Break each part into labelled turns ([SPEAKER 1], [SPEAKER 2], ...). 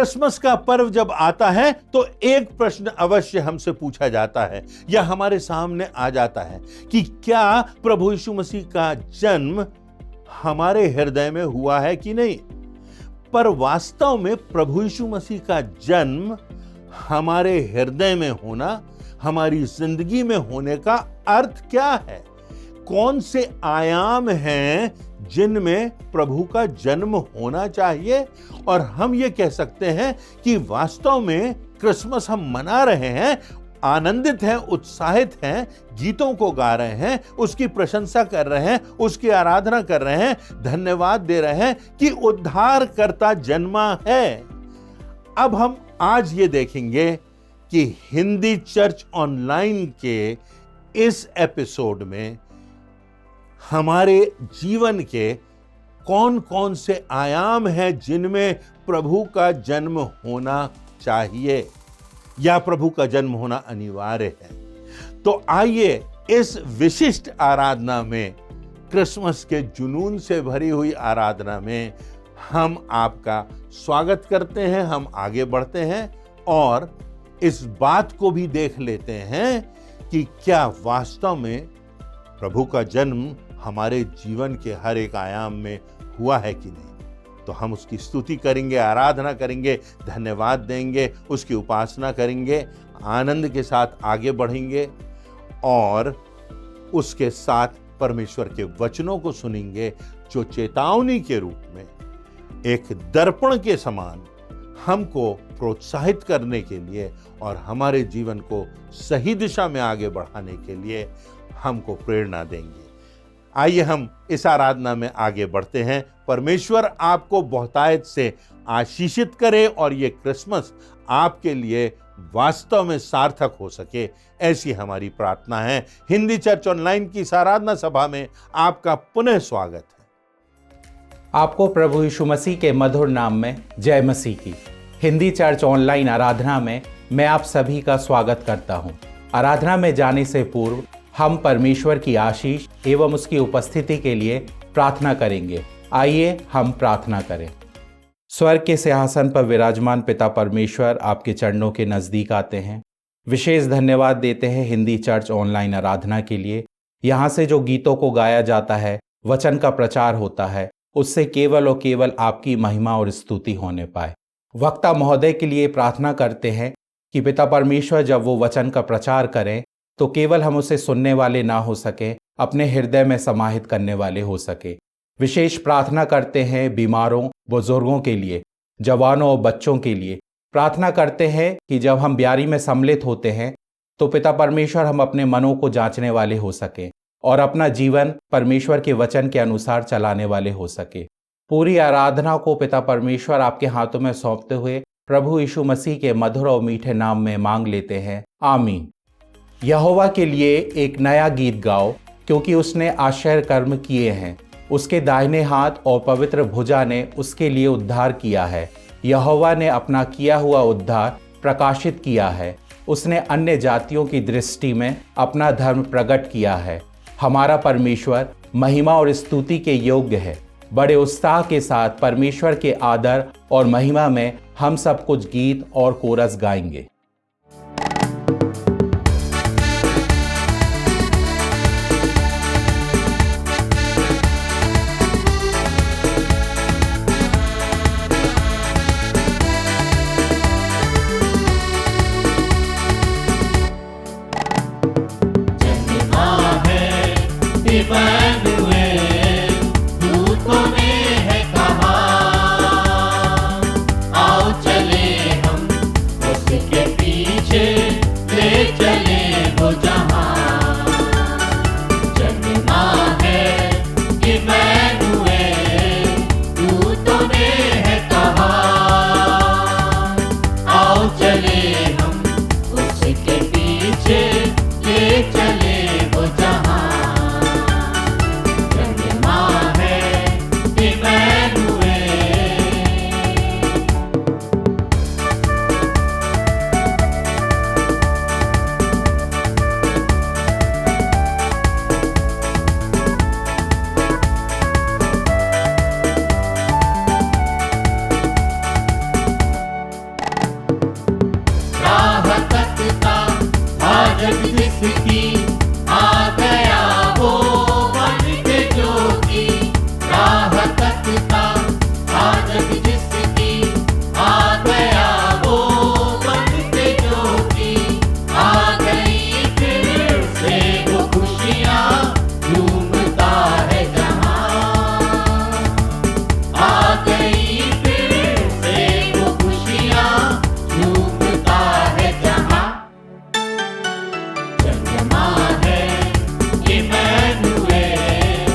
[SPEAKER 1] Christmas का पर्व जब आता है तो एक प्रश्न अवश्य हमसे पूछा जाता है या हमारे सामने आ जाता है कि क्या प्रभु यीशु मसीह का जन्म हमारे हृदय में हुआ है कि नहीं। पर वास्तव में प्रभु यीशु मसीह का जन्म हमारे हृदय में होना, हमारी जिंदगी में होने का अर्थ क्या है? कौन से आयाम हैं जिनमें प्रभु का जन्म होना चाहिए? और हम ये कह सकते हैं कि वास्तव में क्रिसमस हम मना रहे हैं, आनंदित हैं, उत्साहित हैं, गीतों को गा रहे हैं, उसकी प्रशंसा कर रहे हैं, उसकी आराधना कर रहे हैं, धन्यवाद दे रहे हैं कि उद्धारकर्ता जन्मा है। अब हम आज ये देखेंगे कि हिंदी चर्च ऑनलाइन के इस एपिसोड में हमारे जीवन के कौन कौन से आयाम हैं जिनमें प्रभु का जन्म होना चाहिए या प्रभु का जन्म होना अनिवार्य है। तो आइए इस विशिष्ट आराधना में, क्रिसमस के जुनून से भरी हुई आराधना में हम आपका स्वागत करते हैं, हम आगे बढ़ते हैं और इस बात को भी देख लेते हैं कि क्या वास्तव में प्रभु का जन्म हमारे जीवन के हर एक आयाम में हुआ है कि नहीं। तो हम उसकी स्तुति करेंगे, आराधना करेंगे, धन्यवाद देंगे, उसकी उपासना करेंगे, आनंद के साथ आगे बढ़ेंगे और उसके साथ परमेश्वर के वचनों को सुनेंगे जो चेतावनी के रूप में एक दर्पण के समान हमको प्रोत्साहित करने के लिए और हमारे जीवन को सही दिशा में आगे बढ़ाने के लिए हमको प्रेरणा देंगे। आइए हम इस आराधना में आगे बढ़ते हैं। परमेश्वर आपको बहुतायत से आशीषित करे और ये क्रिसमस आपके लिए वास्तव में सार्थक हो सके, ऐसी हमारी प्रार्थना है। हिंदी चर्च ऑनलाइन की इस आराधना सभा में आपका पुनः स्वागत है।
[SPEAKER 2] आपको प्रभु यीशु मसीह के मधुर नाम में जय मसीह की। हिंदी चर्च ऑनलाइन आराधना में मैं आप सभी का स्वागत करता हूं। आराधना में जाने से पूर्व हम परमेश्वर की आशीष एवं उसकी उपस्थिति के लिए प्रार्थना करेंगे। आइए हम प्रार्थना करें। स्वर्ग के सिंहासन पर विराजमान पिता परमेश्वर, आपके चरणों के नज़दीक आते हैं। विशेष धन्यवाद देते हैं हिंदी चर्च ऑनलाइन आराधना के लिए। यहाँ से जो गीतों को गाया जाता है, वचन का प्रचार होता है, उससे केवल और केवल आपकी महिमा और स्तुति होने पाए। वक्ता महोदय के लिए प्रार्थना करते हैं कि पिता परमेश्वर जब वो वचन का प्रचार करें तो केवल हम उसे सुनने वाले ना हो सके, अपने हृदय में समाहित करने वाले हो सके। विशेष प्रार्थना करते हैं बीमारों, बुजुर्गों के लिए, जवानों और बच्चों के लिए। प्रार्थना करते हैं कि जब हम ब्यारी में सम्मिलित होते हैं तो पिता परमेश्वर हम अपने मनों को जांचने वाले हो सके और अपना जीवन परमेश्वर के वचन के अनुसार चलाने वाले हो सके। पूरी आराधना को पिता परमेश्वर आपके हाथों में सौंपते हुए प्रभु यीशु मसीह के मधुर और मीठे नाम में मांग लेते हैं, आमीन। यहोवा के लिए एक नया गीत गाओ, क्योंकि उसने आश्चर्य कर्म किए हैं। उसके दाहिने हाथ और पवित्र भुजा ने उसके लिए उद्धार किया है। यहोवा ने अपना किया हुआ उद्धार प्रकाशित किया है। उसने अन्य जातियों की दृष्टि में अपना धर्म प्रकट किया है। हमारा परमेश्वर महिमा और स्तुति के योग्य है। बड़े उत्साह के साथ परमेश्वर के आदर और महिमा में हम सब कुछ गीत और कोरस गाएंगे।
[SPEAKER 3] जग जिसकी आ गया वो बन के ज्योति राह तकता। आ जग जिसकी आ गया वो बन के ज्योति आ गई फिर से वो खुशियाँ झूमता है जहाँ। आ गई फिर से वो खुशियाँ झूमता है जहाँ। जन्मा है इमैनुएल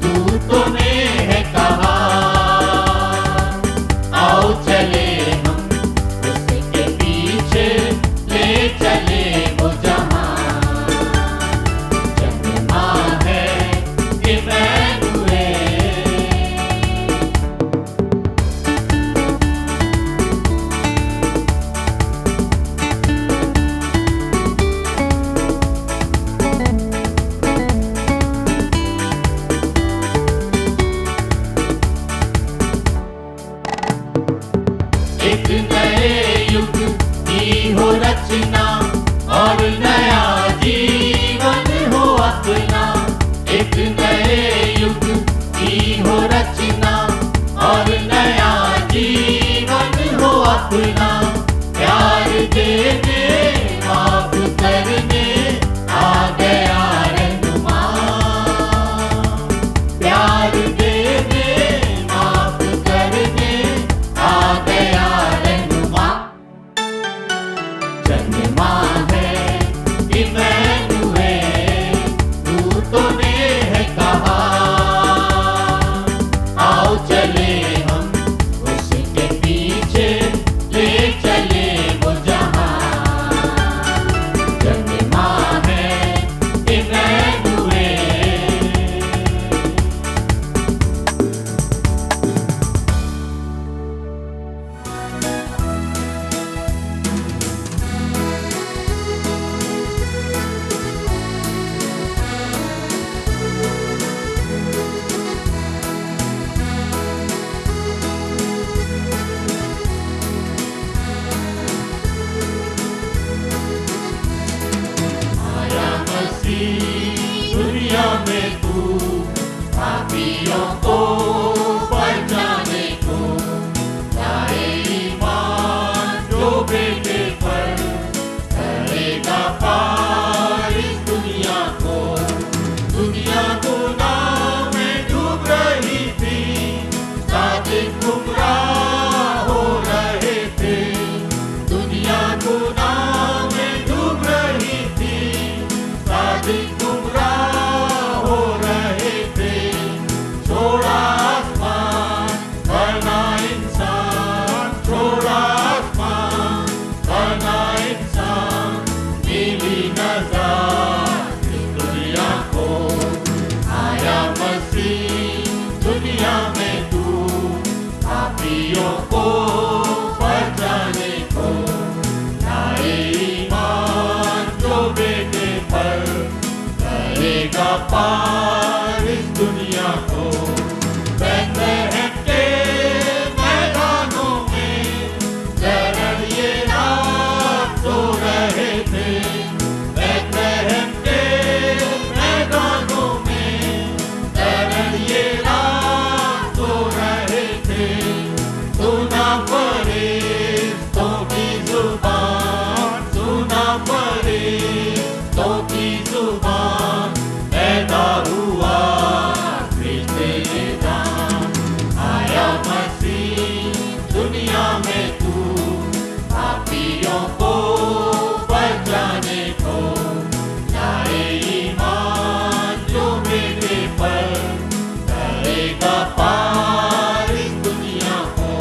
[SPEAKER 3] दूतों ने है कहा आओ चले हम उसके पीछे ले चले वो जहाँ। जन्मा है इमैनुएल। एक नए युग की हो रचना और नया जीवन हो अपना। एक नए युग की हो रचना और नया जीवन हो अपना। प्यार देने माफ करने आ गया रहनुमा। प्यार देने माफ करने आ गया रहनुमा। जन्मा है इमैनुएल दूतों ने है कहा आओ चले हम उसके पीछे ले चले वो जहाँ। जन्मा है इमैनुएल। आया मसीह दुनिया में तू पापियों को बचाने को। लाए ईमान जो बेटे पर करेगा पार इस दुनिया को। दुनिया गुनाह में डूब रही थी सादिक गुमराह हो रहे थे। दुनिया गुनाह में डूब रही थी सादिक गुमराह हो रहे थे। छोड़ा आसमान बना इंसान। छोड़ा आसमान बना इंसान। मिली नजात इस दुनिया को। आया मसीह दुनिया में तू पापियों को बचाने को। लाए ईमान जो बेटे पर करेगा पार इस दुनिया को। बैतलहम के मैदानों में चरण ये रात सो रहे थे। बैतलहम के मैदानों में चरण ये रात सो रहे थे। सुना फरिश्तों की जुबान। सुना फरिश्तों की जुबान। पैदा हुआ कृष्ण निदान। आया मसीह दुनिया में तू पापियों को बचाने को। लाए ईमान जो बेटे पर करेगा पार इस दुनिया को।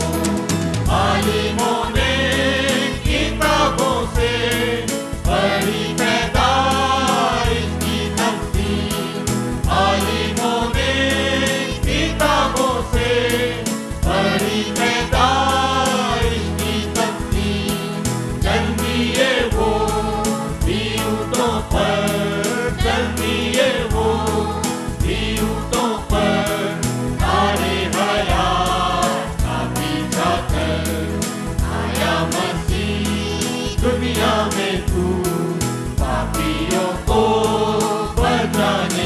[SPEAKER 3] आलिमों ने किताबों से पढ़ी पैदाइश की तफसीर। आलिमों ने किताबों से पढ़ी पैदाइश की तफसीर। जन्मिए वो यूतों पर। जन्मिए वो यूतों पर। सारे हयात का पीछा कर। आया मसीह दुनिया में तू पापियों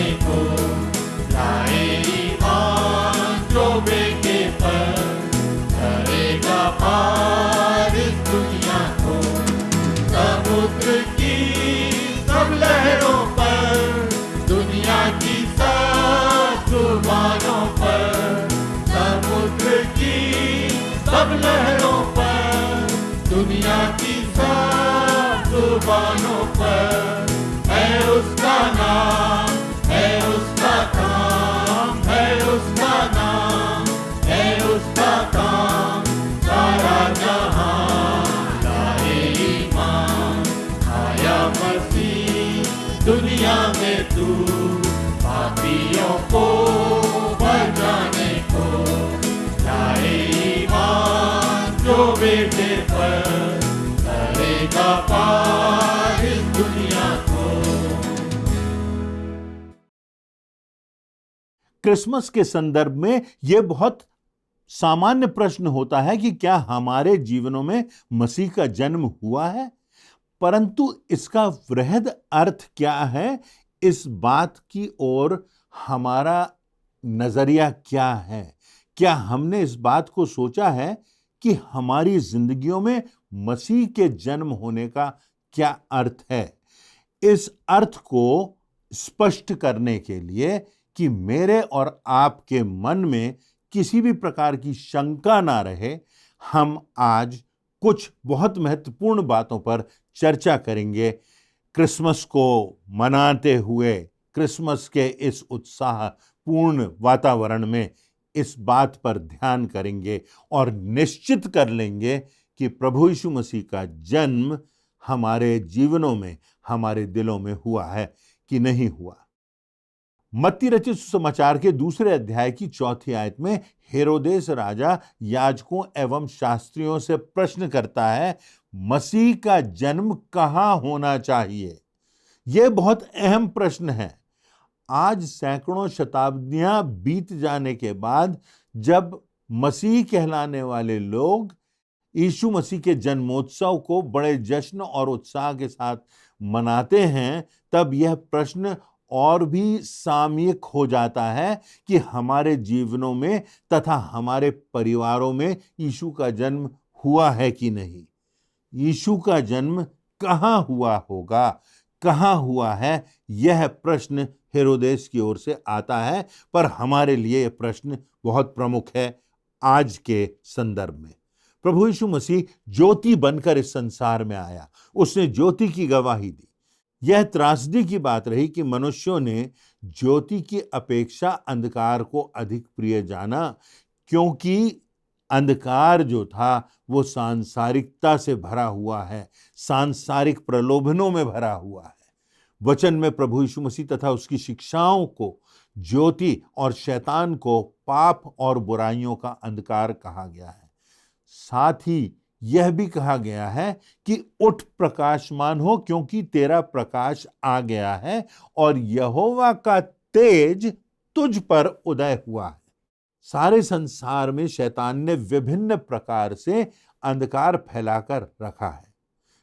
[SPEAKER 3] जाने को, लाए ईमान जो बेटे पर, करेगा पार इस दुनिया को। समुद्र की सब लहरों पर, दुनिया की सब जुबानों पर, समुद्र की सब लहरों पर, दुनिया की सब जुबानों पर, है उसका नाम, है उसका काम, है उसका नाम, है उसका काम, सारा जहां लाए ईमान। आया मसीह दुनिया में तू, पापियों को बचाने को, लाए ईमान जो बेटे पर, करेगा पार इस दुनिया को।
[SPEAKER 1] क्रिसमस के संदर्भ में यह बहुत सामान्य प्रश्न होता है कि क्या हमारे जीवनों में मसीह का जन्म हुआ है, परंतु इसका वृहद अर्थ क्या है, इस बात की ओर हमारा नजरिया क्या है। क्या हमने इस बात को सोचा है कि हमारी जिंदगियों में मसीह के जन्म होने का क्या अर्थ है। इस अर्थ को स्पष्ट करने के लिए कि मेरे और आपके मन में किसी भी प्रकार की शंका ना रहे, हम आज कुछ बहुत महत्वपूर्ण बातों पर चर्चा करेंगे। क्रिसमस को मनाते हुए क्रिसमस के इस उत्साहपूर्ण वातावरण में इस बात पर ध्यान करेंगे और निश्चित कर लेंगे कि प्रभु यीशु मसीह का जन्म हमारे जीवनों में, हमारे दिलों में हुआ है कि नहीं हुआ। मत्ती रचित सुसमाचार के 2 अध्याय की 4 आयत में हेरोदेस राजा याजकों एवं शास्त्रियों से प्रश्न करता है, मसीह का जन्म कहाँ होना चाहिए। यह बहुत अहम प्रश्न है। आज सैकड़ों शताब्दियां बीत जाने के बाद जब मसीह कहलाने वाले लोग यीशु मसीह के जन्मोत्सव को बड़े जश्न और उत्साह के साथ मनाते हैं, तब यह प्रश्न और भी सामयिक हो जाता है कि हमारे जीवनों में तथा हमारे परिवारों में यीशु का जन्म हुआ है कि नहीं। यीशु का जन्म कहाँ हुआ होगा, कहाँ हुआ है, यह प्रश्न हेरोदेस की ओर से आता है, पर हमारे लिए यह प्रश्न बहुत प्रमुख है आज के संदर्भ में। प्रभु यीशु मसीह ज्योति बनकर इस संसार में आया, उसने ज्योति की गवाही दी। यह त्रासदी की बात रही कि मनुष्यों ने ज्योति की अपेक्षा अंधकार को अधिक प्रिय जाना, क्योंकि अंधकार जो था वो सांसारिकता से भरा हुआ है, सांसारिक प्रलोभनों में भरा हुआ है। वचन में प्रभु यीशु मसीह तथा उसकी शिक्षाओं को ज्योति और शैतान को पाप और बुराइयों का अंधकार कहा गया है। साथ ही यह भी कहा गया है कि उठ प्रकाशमान हो, क्योंकि तेरा प्रकाश आ गया है और यहोवा का तेज तुझ पर उदय हुआ है। सारे संसार में शैतान ने विभिन्न प्रकार से अंधकार फैलाकर रखा है।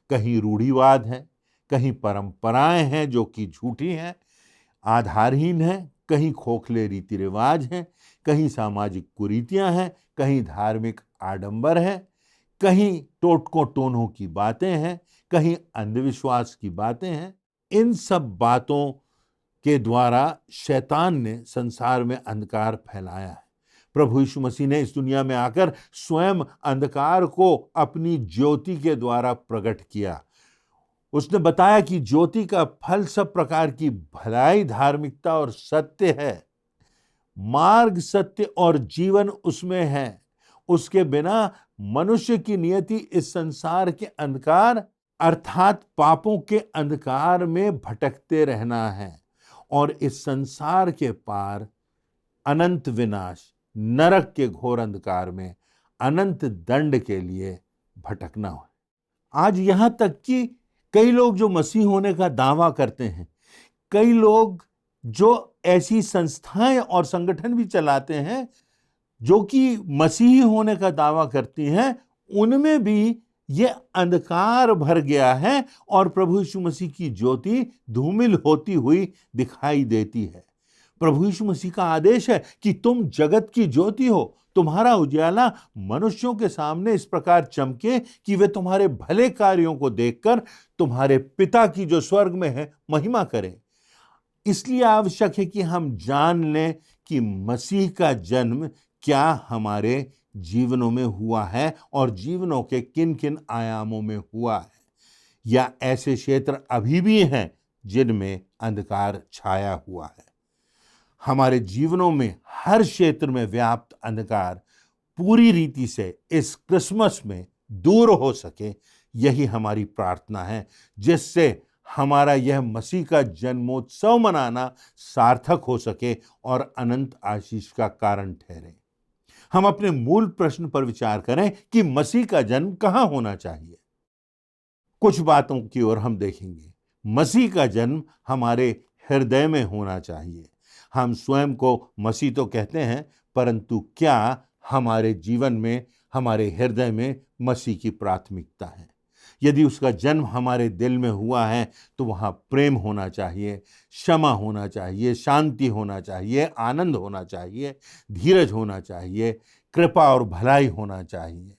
[SPEAKER 1] कहीं रूढ़िवाद है, कहीं परंपराएं हैं जो कि झूठी हैं, आधारहीन हैं, कहीं खोखले रीति रिवाज हैं, कहीं सामाजिक कुरीतियां हैं, कहीं धार्मिक आडंबर है, कहीं टोटकों टोनों की बातें हैं, कहीं अंधविश्वास की बातें हैं। इन सब बातों के द्वारा शैतान ने संसार में अंधकार फैलाया है। प्रभु यीशु मसीह ने इस दुनिया में आकर स्वयं अंधकार को अपनी ज्योति के द्वारा प्रकट किया। उसने बताया कि ज्योति का फल सब प्रकार की भलाई, धार्मिकता और सत्य है। मार्ग, सत्य और जीवन उसमें है। उसके बिना मनुष्य की नियति इस संसार के अंधकार अर्थात पापों के अंधकार में भटकते रहना है और इस संसार के पार अनंत विनाश, नरक के घोर अंधकार में अनंत दंड के लिए भटकना है। आज यहां तक कि कई लोग जो मसीह होने का दावा करते हैं, कई लोग जो ऐसी संस्थाएं और संगठन भी चलाते हैं जो कि मसीही होने का दावा करती हैं, उनमें भी ये अंधकार भर गया है और प्रभु यीशु मसीह की ज्योति धूमिल होती हुई दिखाई देती है। प्रभु यीशु मसीह का आदेश है कि तुम जगत की ज्योति हो, तुम्हारा उजाला मनुष्यों के सामने इस प्रकार चमके कि वे तुम्हारे भले कार्यों को देखकर तुम्हारे पिता की जो स्वर्ग में है महिमा करें। इसलिए आवश्यक है कि हम जान लें कि मसीह का जन्म क्या हमारे जीवनों में हुआ है और जीवनों के किन किन आयामों में हुआ है, या ऐसे क्षेत्र अभी भी हैं जिनमें अंधकार छाया हुआ है। हमारे जीवनों में हर क्षेत्र में व्याप्त अंधकार पूरी रीति से इस क्रिसमस में दूर हो सके, यही हमारी प्रार्थना है, जिससे हमारा यह मसीह का जन्मोत्सव मनाना सार्थक हो सके और अनंत आशीष का कारण ठहरे। हम अपने मूल प्रश्न पर विचार करें कि मसीह का जन्म कहाँ होना चाहिए। कुछ बातों की ओर हम देखेंगे। मसीह का जन्म हमारे हृदय में होना चाहिए। हम स्वयं को मसीह तो कहते हैं, परंतु क्या हमारे जीवन में, हमारे हृदय में मसीह की प्राथमिकता है? यदि उसका जन्म हमारे दिल में हुआ है तो वहाँ प्रेम होना चाहिए, क्षमा होना चाहिए, शांति होना चाहिए, आनंद होना चाहिए, धीरज होना चाहिए, कृपा और भलाई होना चाहिए।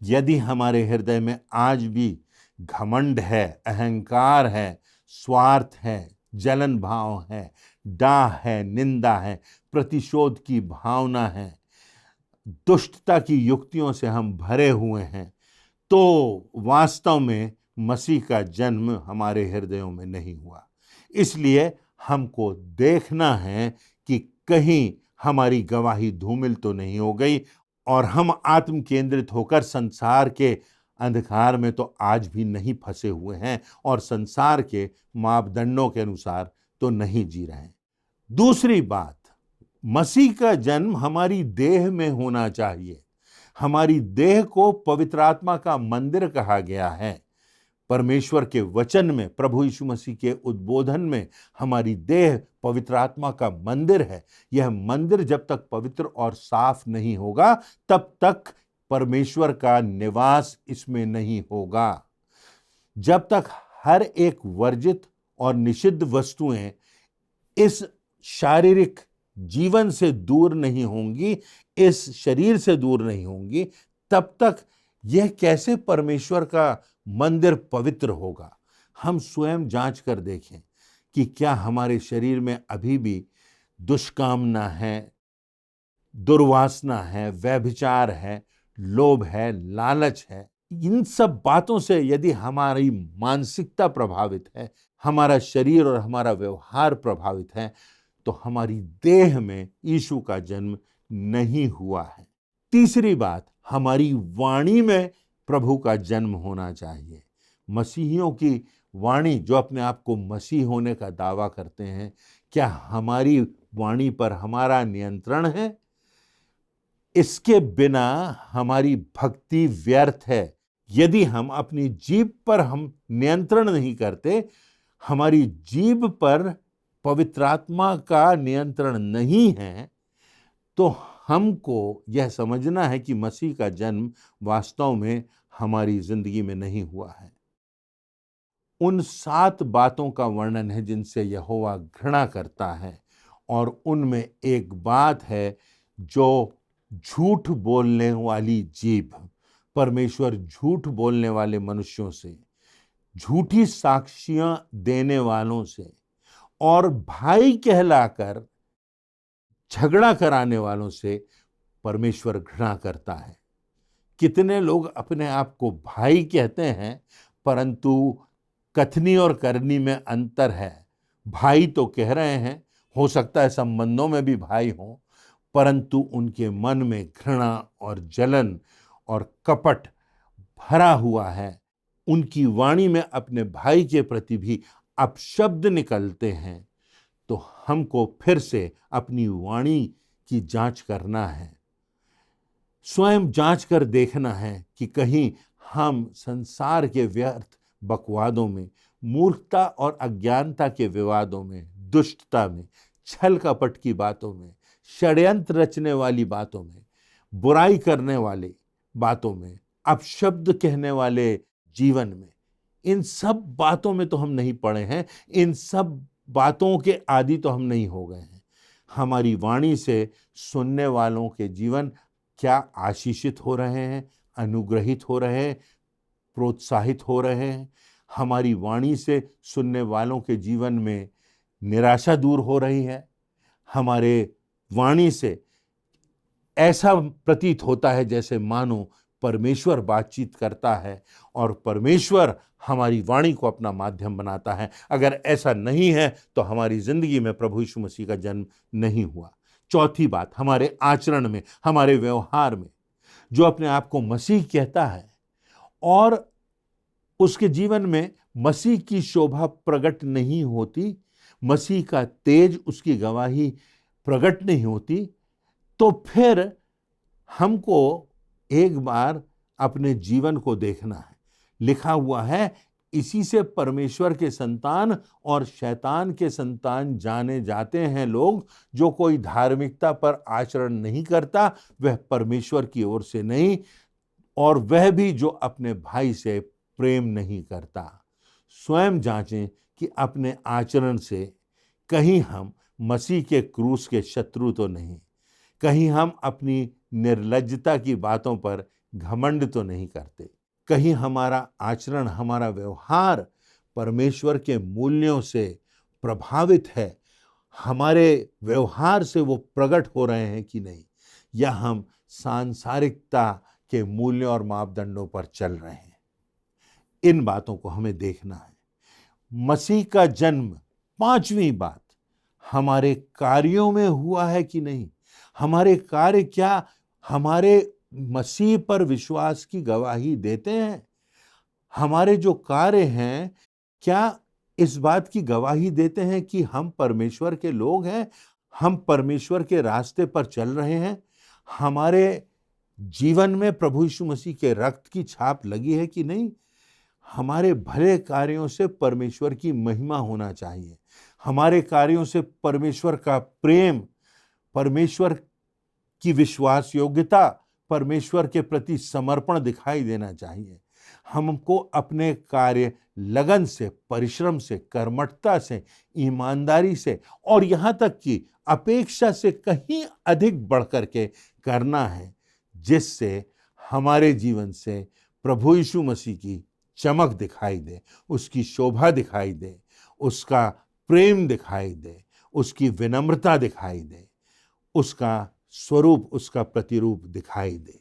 [SPEAKER 1] यदि हमारे हृदय में आज भी घमंड है, अहंकार है, स्वार्थ है, जलन भाव है, डाह है, निंदा है, प्रतिशोध की भावना है, दुष्टता की युक्तियों से हम भरे हुए हैं, तो वास्तव में मसीह का जन्म हमारे हृदयों में नहीं हुआ। इसलिए हमको देखना है कि कहीं हमारी गवाही धूमिल तो नहीं हो गई और हम आत्म केंद्रित होकर संसार के अंधकार में तो आज भी नहीं फंसे हुए हैं और संसार के मापदंडों के अनुसार तो नहीं जी रहे हैं। दूसरी बात, मसीह का जन्म हमारी देह में होना चाहिए। हमारी देह को पवित्र आत्मा का मंदिर कहा गया है। परमेश्वर के वचन में, प्रभु यीशु मसीह के उद्बोधन में हमारी देह पवित्र आत्मा का मंदिर है। यह मंदिर जब तक पवित्र और साफ नहीं होगा तब तक परमेश्वर का निवास इसमें नहीं होगा। जब तक हर एक वर्जित और निषिद्ध वस्तुएं इस शारीरिक जीवन से दूर नहीं होंगी, इस शरीर से दूर नहीं होंगी, तब तक यह कैसे परमेश्वर का मंदिर पवित्र होगा। हम स्वयं जांच कर देखें कि क्या हमारे शरीर में अभी भी दुष्कामना है, दुर्वासना है, व्यभिचार है, लोभ है, लालच है। इन सब बातों से यदि हमारी मानसिकता प्रभावित है, हमारा शरीर और हमारा व्यवहार प्रभावित है, तो हमारी देह में यीशु का जन्म नहीं हुआ है। तीसरी बात, हमारी वाणी में प्रभु का जन्म होना चाहिए। मसीहियों की वाणी, जो अपने आप को मसीह होने का दावा करते हैं, क्या हमारी वाणी पर हमारा नियंत्रण है? इसके बिना हमारी भक्ति व्यर्थ है। यदि हम अपनी जीभ पर हम नियंत्रण नहीं करते, हमारी जीभ पर पवित्र आत्मा का नियंत्रण नहीं है, तो हमको यह समझना है कि मसीह का जन्म वास्तव में हमारी जिंदगी में नहीं हुआ है। उन 7 बातों का वर्णन है जिनसे यहोवा घृणा करता है, और उनमें एक बात है जो झूठ बोलने वाली जीभ। परमेश्वर झूठ बोलने वाले मनुष्यों से, झूठी साक्शियां देने वालों से और भाई कहलाकर झगड़ा कराने वालों से परमेश्वर घृणा करता है। कितने लोग अपने आप को भाई कहते हैं, परंतु कथनी और करनी में अंतर है। भाई तो कह रहे हैं, हो सकता है संबंधों में भी भाई हों, परंतु उनके मन में घृणा और जलन और कपट भरा हुआ है। उनकी वाणी में अपने भाई के प्रति भी अपशब्द निकलते हैं। तो हमको फिर से अपनी वाणी की जांच करना है, स्वयं जांच कर देखना है कि कहीं हम संसार के व्यर्थ बकवादों में, मूर्खता और अज्ञानता के विवादों में, दुष्टता में, छल कपट की बातों में, षड्यंत्र रचने वाली बातों में, बुराई करने वाली बातों में, अपशब्द कहने वाले जीवन में, इन सब बातों में तो हम नहीं पड़े हैं। इन सब बातों के आदी तो हम नहीं हो गए हैं। हमारी वाणी से सुनने वालों के जीवन क्या आशीषित हो रहे हैं, अनुग्रहित हो रहे हैं, प्रोत्साहित हो रहे हैं? हमारी वाणी से सुनने वालों के जीवन में निराशा दूर हो रही है? हमारे वाणी से ऐसा प्रतीत होता है जैसे मानो परमेश्वर बातचीत करता है और परमेश्वर हमारी वाणी को अपना माध्यम बनाता है। अगर ऐसा नहीं है तो हमारी जिंदगी में प्रभु यीशु मसीह का जन्म नहीं हुआ। चौथी बात, हमारे आचरण में, हमारे व्यवहार में, जो अपने आप को मसीह कहता है और उसके जीवन में मसीह की शोभा प्रकट नहीं होती, मसीह का तेज, उसकी गवाही प्रकट नहीं होती, तो फिर हमको एक बार अपने जीवन को देखना है। लिखा हुआ है, इसी से परमेश्वर के संतान और शैतान के संतान जाने जाते हैं लोग। जो कोई धार्मिकता पर आचरण नहीं करता वह परमेश्वर की ओर से नहीं, और वह भी जो अपने भाई से प्रेम नहीं करता। स्वयं जांचें कि अपने आचरण से कहीं हम मसीह के क्रूस के शत्रु तो नहीं, कहीं हम अपनी निर्लज्जता की बातों पर घमंड तो नहीं करते, कहीं हमारा आचरण, हमारा व्यवहार परमेश्वर के मूल्यों से प्रभावित है, हमारे व्यवहार से वो प्रकट हो रहे हैं कि नहीं, या हम सांसारिकता के मूल्यों और मापदंडों पर चल रहे हैं। इन बातों को हमें देखना है। मसीह का जन्म, पांचवी बात, हमारे कार्यों में हुआ है कि नहीं। हमारे कार्य क्या हमारे मसीह पर विश्वास की गवाही देते हैं? हमारे जो कार्य हैं क्या इस बात की गवाही देते हैं कि हम परमेश्वर के लोग हैं, हम परमेश्वर के रास्ते पर चल रहे हैं? हमारे जीवन में प्रभु यीशु मसीह के रक्त की छाप लगी है कि नहीं? हमारे भले कार्यों से परमेश्वर की महिमा होना चाहिए। हमारे कार्यों से परमेश्वर का प्रेम, परमेश्वर की विश्वास योग्यता, परमेश्वर के प्रति समर्पण दिखाई देना चाहिए। हमको अपने कार्य लगन से, परिश्रम से, कर्मठता से, ईमानदारी से और यहाँ तक कि अपेक्षा से कहीं अधिक बढ़ करके करना है, जिससे हमारे जीवन से प्रभु यीशु मसीह की चमक दिखाई दे, उसकी शोभा दिखाई दे, उसका प्रेम दिखाई दे, उसकी विनम्रता दिखाई दे, उसका स्वरूप, उसका प्रतिरूप दिखाई दे।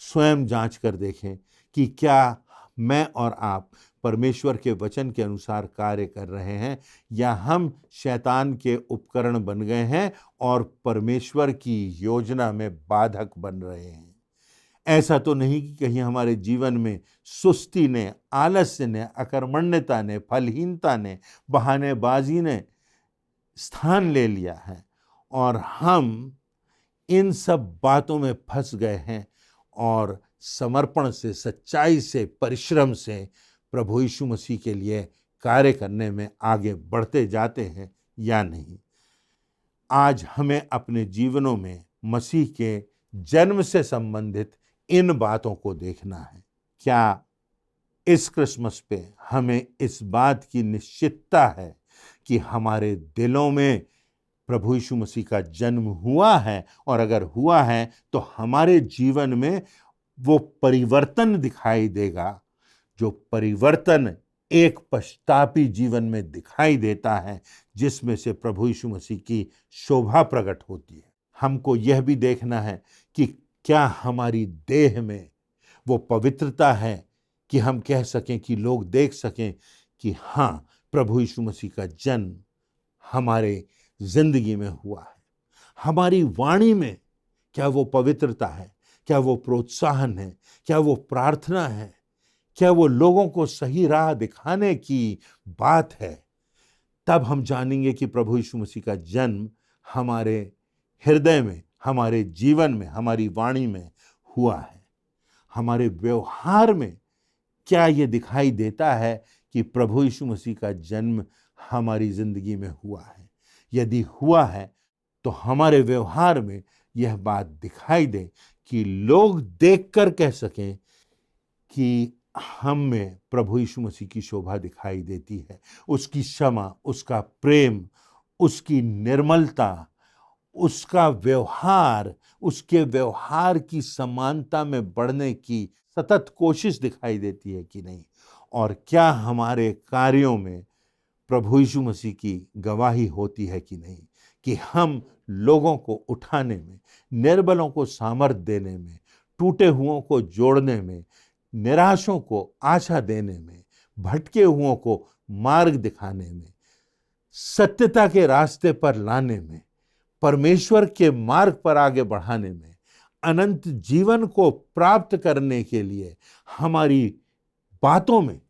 [SPEAKER 1] स्वयं जांच कर देखें कि क्या मैं और आप परमेश्वर के वचन के अनुसार कार्य कर रहे हैं, या हम शैतान के उपकरण बन गए हैं और परमेश्वर की योजना में बाधक बन रहे हैं। ऐसा तो नहीं कि कहीं हमारे जीवन में सुस्ती ने, आलस्य ने, अकर्मण्यता ने, फलहीनता ने, बहानेबाजी ने स्थान ले लिया है और हम इन सब बातों में फंस गए हैं और समर्पण से, सच्चाई से, परिश्रम से प्रभु यीशु मसीह के लिए कार्य करने में आगे बढ़ते जाते हैं या नहीं। आज हमें अपने जीवनों में मसीह के जन्म से संबंधित इन बातों को देखना है। क्या इस क्रिसमस पे हमें इस बात की निश्चितता है कि हमारे दिलों में प्रभु यीशु मसीह का जन्म हुआ है, और अगर हुआ है तो हमारे जीवन में वो परिवर्तन दिखाई देगा, जो परिवर्तन एक पश्चातापी जीवन में दिखाई देता है, जिसमें से प्रभु यीशु मसीह की शोभा प्रकट होती है। हमको यह भी देखना है कि क्या हमारी देह में वो पवित्रता है कि हम कह सकें, कि लोग देख सकें कि हाँ, प्रभु यीशु मसीह का जन्म हमारे जिंदगी में हुआ है। हमारी वाणी में क्या वो पवित्रता है, क्या वो प्रोत्साहन है, क्या वो प्रार्थना है, क्या वो लोगों को सही राह दिखाने की बात है? तब हम जानेंगे कि प्रभु यीशु मसीह का जन्म हमारे हृदय में, हमारे जीवन में, हमारी वाणी में हुआ है। हमारे व्यवहार में क्या ये दिखाई देता है कि प्रभु यीशु मसीह का जन्म हमारी जिंदगी में हुआ है? यदि हुआ है तो हमारे व्यवहार में यह बात दिखाई दे कि लोग देखकर कह सकें कि हम में प्रभु यीशु मसीह की शोभा दिखाई देती है, उसकी क्षमा, उसका प्रेम, उसकी निर्मलता, उसका व्यवहार, उसके व्यवहार की समानता में बढ़ने की सतत कोशिश दिखाई देती है कि नहीं? और क्या हमारे कार्यों में प्रभु यीशु मसीह की गवाही होती है कि नहीं? कि हम लोगों को उठाने में, निर्बलों को सामर्थ देने में, टूटे हुओं को जोड़ने में, निराशों को आशा देने में, भटके हुओं को मार्ग दिखाने में, सत्यता के रास्ते पर लाने में, परमेश्वर के मार्ग पर आगे बढ़ाने में, अनंत जीवन को प्राप्त करने के लिए हमारी बातों में,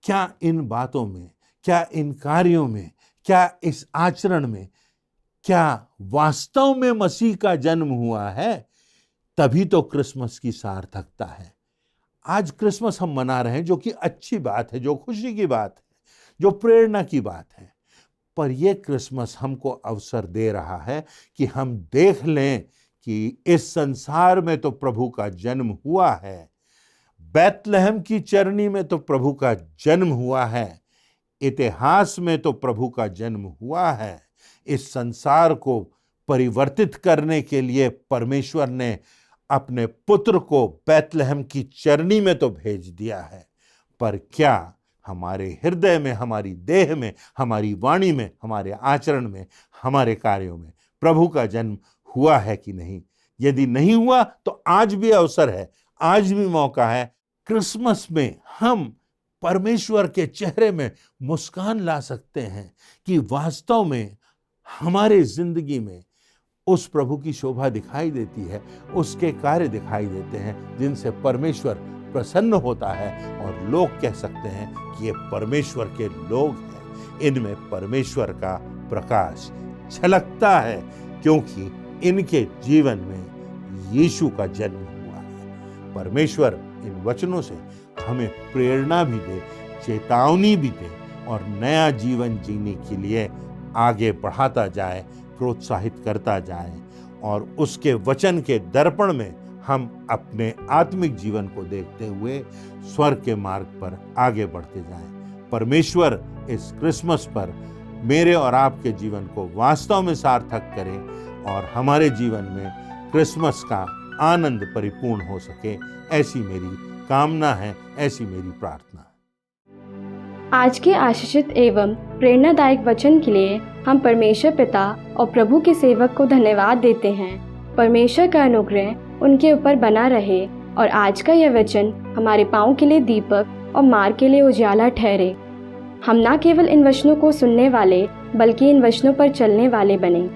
[SPEAKER 1] क्या इन बातों में, क्या इन कार्यों में, क्या इस आचरण में, क्या वास्तव में मसीह का जन्म हुआ है? तभी तो क्रिसमस की सार्थकता है। आज क्रिसमस हम मना रहे हैं, जो कि अच्छी बात है, जो खुशी की बात है, जो प्रेरणा की बात है। पर यह क्रिसमस हमको अवसर दे रहा है कि हम देख लें कि इस संसार में तो प्रभु का जन्म हुआ है, बैतलहम की चरनी में तो प्रभु का जन्म हुआ है, इतिहास में तो प्रभु का जन्म हुआ है। इस संसार को परिवर्तित करने के लिए परमेश्वर ने अपने पुत्र को बैतलहम की चरनी में तो भेज दिया है। पर क्या हमारे हृदय में, हमारी देह में, हमारी वाणी में, हमारे आचरण में, हमारे कार्यों में प्रभु का जन्म हुआ है कि नहीं? यदि नहीं हुआ तो आज भी अवसर है, आज भी मौका है। क्रिसमस में हम परमेश्वर के चेहरे में मुस्कान ला सकते हैं कि वास्तव में हमारे जिंदगी में उस प्रभु की शोभा दिखाई देती है, उसके कार्य दिखाई देते हैं जिनसे परमेश्वर प्रसन्न होता है और लोग कह सकते हैं कि ये परमेश्वर के लोग हैं, इनमें परमेश्वर का प्रकाश झलकता है, क्योंकि इनके जीवन में यीशु का जन्म हुआ है। परमेश्वर इन वचनों से हमें प्रेरणा भी दे, चेतावनी भी दे और नया जीवन जीने के लिए आगे बढ़ाता जाए, प्रोत्साहित करता जाए और उसके वचन के दर्पण में हम अपने आत्मिक जीवन को देखते हुए स्वर्ग के मार्ग पर आगे बढ़ते जाएं। परमेश्वर इस क्रिसमस पर मेरे और आपके जीवन को वास्तव में सार्थक करे और हमारे जीवन में क्रिसमस का आनंद परिपूर्ण हो सके, ऐसी मेरी कामना है, ऐसी मेरी प्रार्थना है।
[SPEAKER 4] आज के आशीषित एवं प्रेरणादायक वचन के लिए हम परमेश्वर पिता और प्रभु के सेवक को धन्यवाद देते हैं। परमेश्वर का अनुग्रह उनके ऊपर बना रहे और आज का यह वचन हमारे पाँव के लिए दीपक और मार्ग के लिए उजाला ठहरे। हम न केवल इन वचनों को सुनने वाले बल्कि इन वचनों पर चलने वाले बने।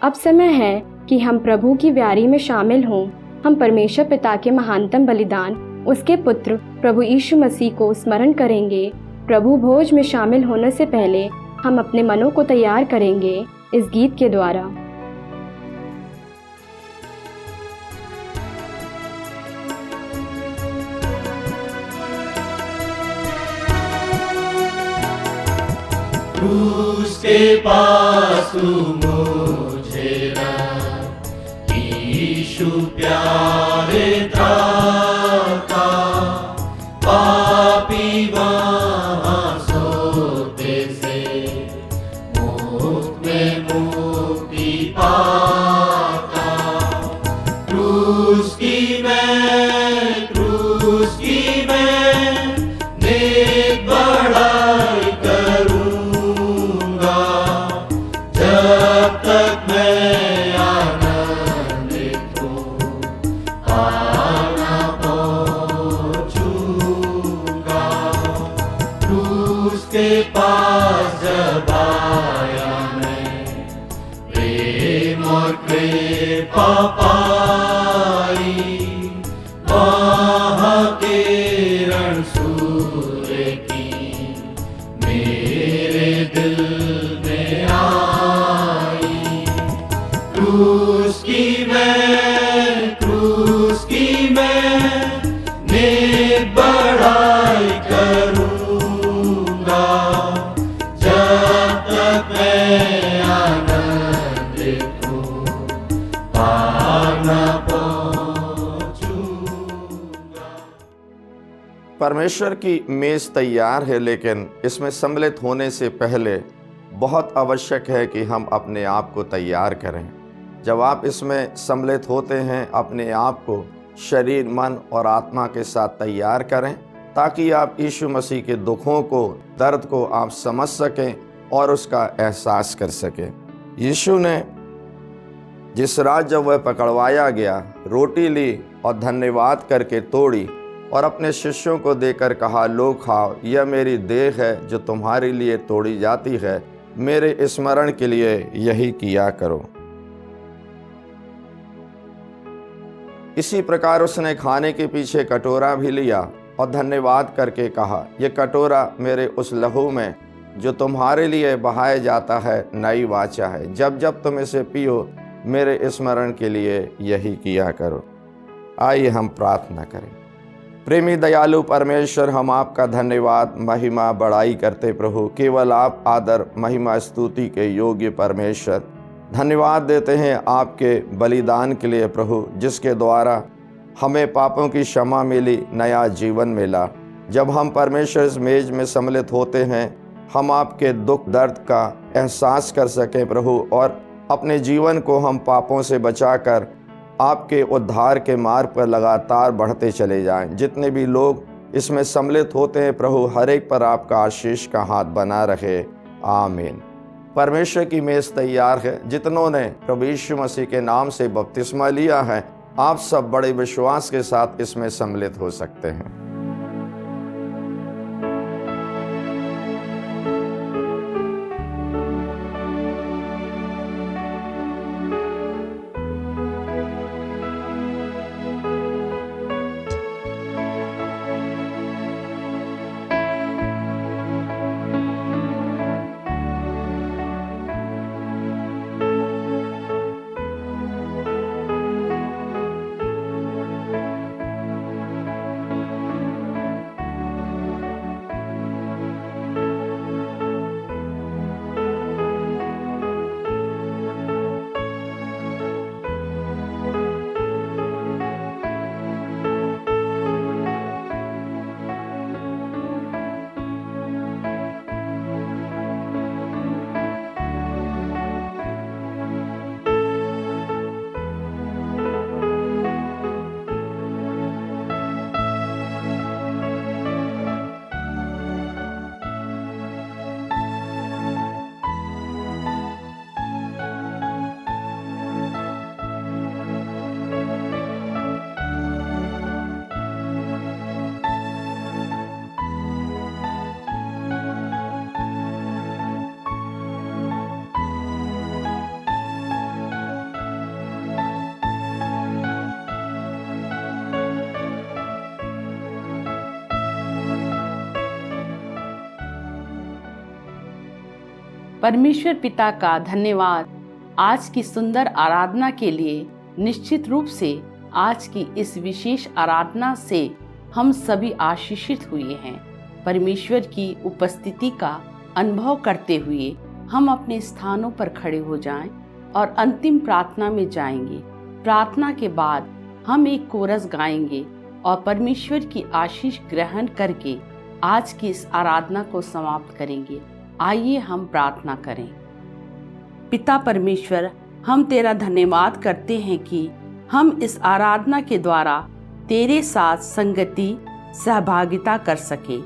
[SPEAKER 4] अब समय है कि हम प्रभु की व्यारी में शामिल हों। हम परमेश्वर पिता के महानतम बलिदान, उसके पुत्र प्रभु यीशु मसीह को स्मरण करेंगे। प्रभु भोज में शामिल होने से पहले हम अपने मनों को तैयार करेंगे इस गीत के द्वारा।
[SPEAKER 3] क्रूस के पास तू मुझे रख, यीशु प्यारे त्राता, पापी वहाँ सोते से मुक्त में मुक्ति पाता। क्रूस की मैं नेक बढ़ाई करूँगा, जब तक मैं आनंदित हूँ पाना पहुँचूँगा। क्रूस के पास जब आया मैं, प्रेम और कृपा पाई, वहाँ किरण सूर्य की मेरे दिल में आई। क्रूस की मैं नेक बढ़ाई करूँगा, जब तक मैं आनंदित हूँ पाना
[SPEAKER 5] परमेश्वर की मेज़ तैयार है, लेकिन इसमें सम्मिलित होने से पहले बहुत आवश्यक है कि हम अपने आप को तैयार करें। जब आप इसमें सम्मिलित होते हैं, अपने आप को शरीर, मन और आत्मा के साथ तैयार करें, ताकि आप यीशु मसीह के दुखों को, दर्द को आप समझ सकें और उसका एहसास कर सकें। यीशु ने जिस रात जब वह पकड़वाया गया, रोटी ली और धन्यवाद करके तोड़ी और अपने शिष्यों को देकर कहा, लो खाओ, यह मेरी देह है जो तुम्हारे लिए तोड़ी जाती है, मेरे स्मरण के लिए यही किया करो। इसी प्रकार उसने खाने के पीछे कटोरा भी लिया और धन्यवाद करके कहा, यह कटोरा मेरे उस लहू में जो तुम्हारे लिए बहाया जाता है नई वाचा है। जब जब तुम इसे पियो, मेरे स्मरण के लिए यही किया करो। आइए हम प्रार्थना करें। प्रेमी दयालु परमेश्वर, हम आपका धन्यवाद, महिमा, बड़ाई करते प्रभु। केवल आप आदर, महिमा, स्तुति के योग्य परमेश्वर। धन्यवाद देते हैं आपके बलिदान के लिए प्रभु, जिसके द्वारा हमें पापों की क्षमा मिली, नया जीवन मिला। जब हम परमेश्वर इस मेज में सम्मिलित होते हैं, हम आपके दुख दर्द का एहसास कर सकें प्रभु, और अपने जीवन को हम पापों से बचाकर आपके उद्धार के मार्ग पर लगातार बढ़ते चले जाएं। जितने भी लोग इसमें सम्मिलित होते हैं प्रभु, हर एक पर आपका आशीष का हाथ बना रहे। आमीन। परमेश्वर की मेज़ तैयार है। जितनों ने प्रभु यीशु मसीह के नाम से बपतिस्मा लिया है, आप सब बड़े विश्वास के साथ इसमें सम्मिलित हो सकते हैं।
[SPEAKER 6] परमेश्वर पिता का धन्यवाद आज की सुंदर आराधना के लिए। निश्चित रूप से आज की इस विशेष आराधना से हम सभी आशीषित हुए हैं। परमेश्वर की उपस्थिति का अनुभव करते हुए हम अपने स्थानों पर खड़े हो जाएं और अंतिम प्रार्थना में जाएंगे। प्रार्थना के बाद हम एक कोरस गाएंगे और परमेश्वर की आशीष ग्रहण करके आज की इस आराधना को समाप्त करेंगे। आइए हम प्रार्थना करें। पिता परमेश्वर, हम तेरा धन्यवाद करते हैं कि हम इस आराधना के द्वारा तेरे साथ संगति, सहभागिता कर सके,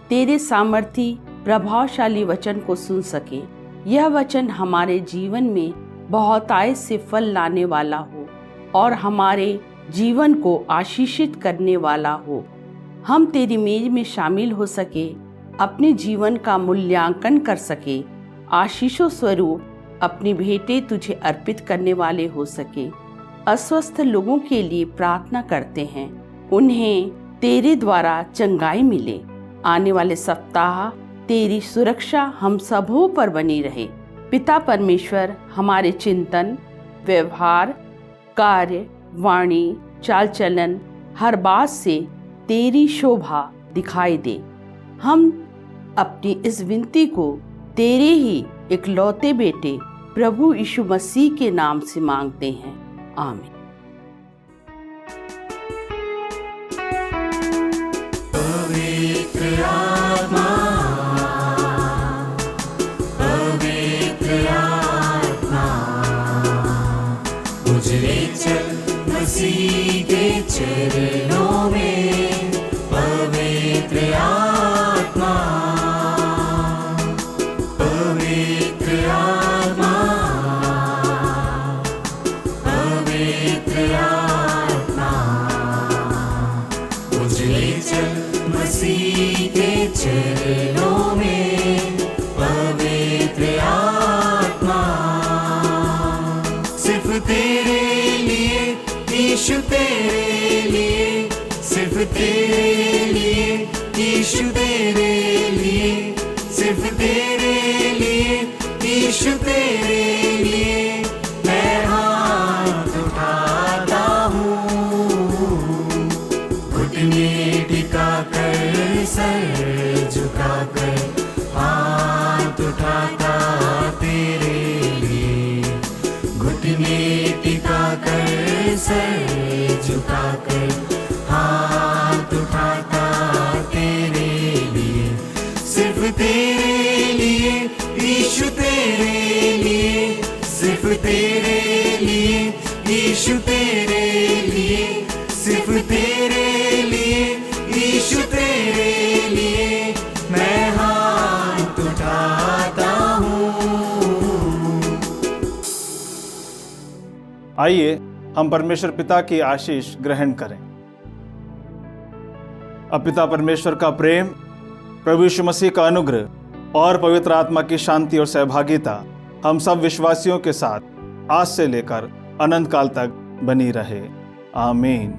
[SPEAKER 6] तेरे सामर्थी प्रभावशाली वचन को सुन सके। यह वचन हमारे जीवन में बहुतायत से फल लाने वाला हो और हमारे जीवन को आशीषित करने वाला हो। हम तेरी मेज में शामिल हो सके, अपने जीवन का मूल्यांकन कर सके, आशीषों स्वरूप अपनी भेंटें तुझे अर्पित करने वाले हो सके। अस्वस्थ लोगों के लिए प्रार्थना करते हैं, उन्हें तेरे द्वारा चंगाई मिले। आने वाले सप्ताह तेरी सुरक्षा हम सबों पर बनी रहे। पिता परमेश्वर, हमारे चिंतन, व्यवहार, कार्य, वाणी, चाल चलन, हर बात से तेरी शोभा दिखाई दे। हम अपनी इस विनती को तेरे ही इकलौते बेटे प्रभु यीशु मसीह के नाम से मांगते हैं। आमीन।
[SPEAKER 3] पवित्र चरणों में पवित्र आत्मा, पवित्र आत्मा, पवित्र आत्मा, उजले चल मसीह के चरणों में पवित्र आत्मा, सिर्फ तेरे लिए यीशु, तेरे लिए, सिर्फ तेरे लिए यीशु, तेरे लिए, सिर्फ तेरे लिए यीशु, तेरे लिए मैं हाथ उठाता हूँ, घुटने टिका कर, सर झुका कर, हाथ उठाता तेरे लिए, घुटने टिका कर, सर झुका कर, हाथ उठाता तेरे लिए, सिर्फ तेरे लिए यीशु, तेरे लिए, सिर्फ तेरे लिए यीशु, तेरे लिए, सिर्फ तेरे लिए यीशु, तेरे लिए मैं हाथ उठाता हूँ।
[SPEAKER 7] आइए हम परमेश्वर पिता की आशीष ग्रहण करें। अब पिता परमेश्वर का प्रेम, प्रभु यीशु मसीह का अनुग्रह और पवित्र आत्मा की शांति और सहभागिता हम सब विश्वासियों के साथ आज से लेकर अनंत काल तक बनी रहे। आमीन।